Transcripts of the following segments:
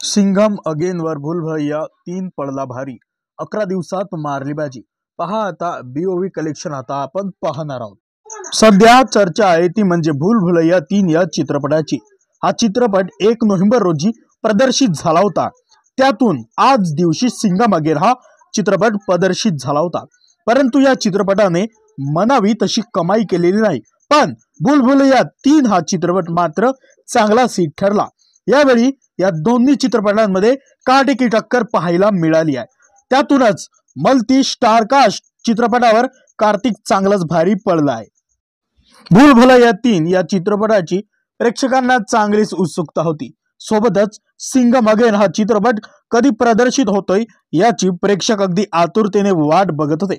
Singham again वर भूलभुलैया 3 पडला भारी, 11 दिवसात मारली बाजी। पहा आता BOV कलेक्शन आता आपण पाहणार आहोत। सध्या चर्चा आहे ती म्हणजे भूलभुलैया 3 या चित्रपटाची। हा चित्रपट 1 नोव्हेंबर रोजी प्रदर्शित झाला होता। त्यातून आज दिवशी सिंघम अगेन हा चित्रपट प्रदर्शित झाला होता, परंतु या चित्रपटाने मनावी तशी कमाई केलेली नाही। पण भूलभुलैया 3 हा चित्रपट मात्र चांगला हिट ठरला। यावेळी या दोन्ही चित्रपटांमध्ये काटेकी टक्कर पाहायला मिळाली आहे। त्यातूनच मल्टी स्टार कास्ट चित्रपटावर कार्तिक चांगलाच भारी पडला आहे। भूलभुलैया 3 या चित्रपटाची प्रेक्षकांना चांगलीच उत्सुकता होती। सोबतच सिंघम अगेन हा चित्रपट कधी प्रदर्शित होतोय याची प्रेक्षक अगदी आतुरतेने वाट बघत होते।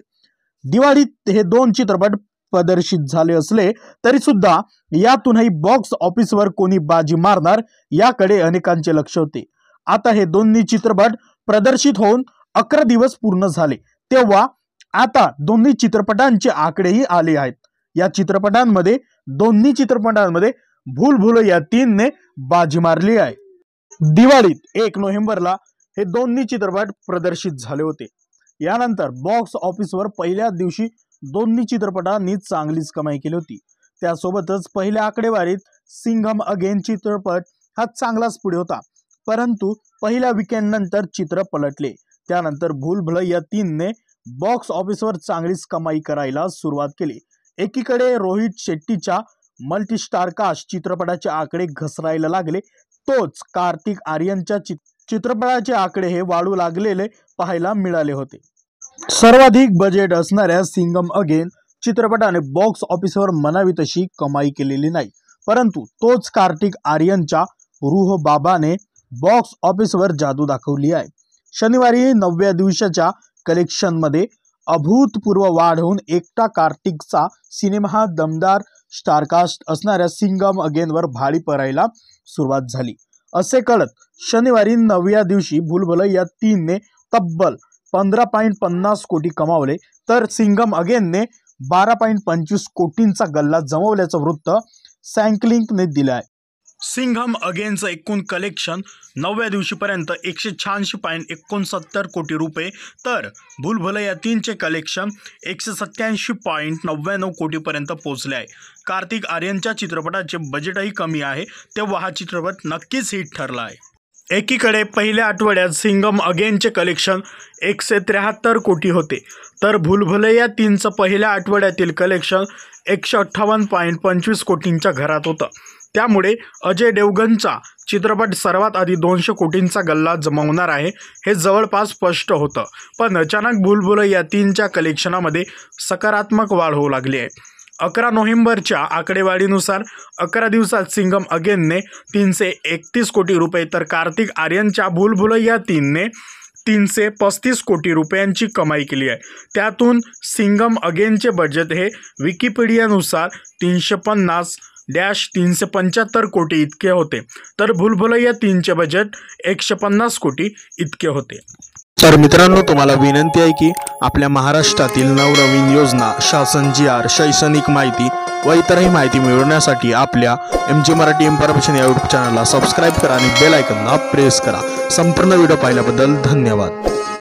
दिवाळीत हे 2 चित्रपट प्रदर्शित झाले असले तरी सुद्धा यातूनही बॉक्स ऑफिसवर कोणी बाजी मारणार याकडे अनेकांचे लक्ष होते। आता हे दोन्ही चित्रपट प्रदर्शित होऊन 11 दिवस पूर्ण झाले, तेव्हा आता दोन्ही चित्रपटांचे आकडेही आले आहेत। या चित्रपटांमध्ये दोन्ही चित्रपटांमध्ये भूलभुलैया 3 ने बाजी मारली आहे। दिवाळीत 1 नोव्हेंबरला हे दोन्ही चित्रपट प्रदर्शित झाले होते। यानंतर बॉक्स ऑफिसवर पहिल्या दिवशी दोन्ही चित्रपटांनी चांगलीच कमाई केली होती। त्यासोबतच पहिल्या आकडेवारीत सिंघम अगेन चित्रपट हा चांगलाच पुढे होता, परंतु पहिल्या वीकेंड नंतर चित्र पलटले। त्यानंतर भूलभुलैया 3 ने बॉक्स ऑफिसवर चांगलीच कमाई करायला सुरुवात केली। एकीकडे रोहित शेट्टीच्या मल्टी स्टार कास्ट चित्रपटाचे आकडे घसरायला लागले, तोच कार्तिक आर्यनच्या चित्रपटाचे आकडे हे वाढू लागलेले पाहायला मिळाले होते। सर्वाधिक बजेट असणाऱ्या सिंघम अगेन चित्रपटाने बॉक्स ऑफिसवर मनावी तशी कमाई केलेली नाही, परंतु तोच कार्तिक आर्यनच्या रूह बाबाने बॉक्स ऑफिसवर जादू दाखवली आहे। शनिवारी 9व्या दिवसाच्या कलेक्शन मध्ये अभूतपूर्व वाढ होऊन एकटा कार्तिकचा सिनेमा हा दमदार स्टारकास्ट असणाऱ्या सिंघम अगेन वर भारी पडायला सुरुवात झाली। असे कळत शनिवारी 9व्या दिवशी भूलभुलैया 3 ने तब्बल 15.50 कोटी कमावले, तर सिंघम अगेन ने 12.25 कोटींचा गल्ला जमवल्याचं वृत्त सॅन्कलिंकने दिलं आहे। सिंघम अगेनचं एकूण कलेक्शन 9व्या दिवशीपर्यंत 186.69 कोटी रुपये, तर भूलभुलैया 3 चे कलेक्शन 187.99 कोटीपर्यंत पोहोचले आहे। कार्तिक आर्यनच्या चित्रपटाचे बजेटही कमी आहे, तेव्हा हा चित्रपट नक्कीच हिट ठरला आहे। एकीकडे पहिल्या आठवड्यात सिंघम अगेनचे कलेक्शन 173 कोटी होते, तर भूलभुलैया 3चं पहिल्या आठवड्यातील कलेक्शन 158.25 कोटींच्या घरात होतं। त्यामुळे अजय देवगणचा चित्रपट सर्वात आधी 200 कोटींचा गल्ला जमवणार आहे हे जवळपास स्पष्ट होतं, पण अचानक भूलभुलैया 3च्या कलेक्शनामध्ये सकारात्मक वाढ होऊ लागली आहे। 11 नोव्हेंबरच्या आकडेवारीनुसार 11 दिवसात सिंघम अगेनने 331 कोटी रुपये, तर कार्तिक आर्यनच्या भूलभुलैया 3 ने 335 कोटी रुपयांची कमाई केली आहे। त्यातून सिंघम अगेनचे बजेट हे विकिपीडियानुसार 350-375 कोटी इतके होते, तर भूलभुलैया 3चे बजेट 150 कोटी इतके होते। तर मित्रांनो, तुम्हाला विनंती आहे की आपल्या महाराष्ट्रातील नवनवीन योजना, शासन GR, शैक्षणिक माहिती व इतरही माहिती मिळवण्यासाठी आपल्या MG मराठी इन्फॉर्मेशन या यूट्यूब चॅनलला सबस्क्राईब करा आणि बेल आयकॉनला प्रेस करा। संपूर्ण व्हिडिओ पाहिल्याबद्दल धन्यवाद।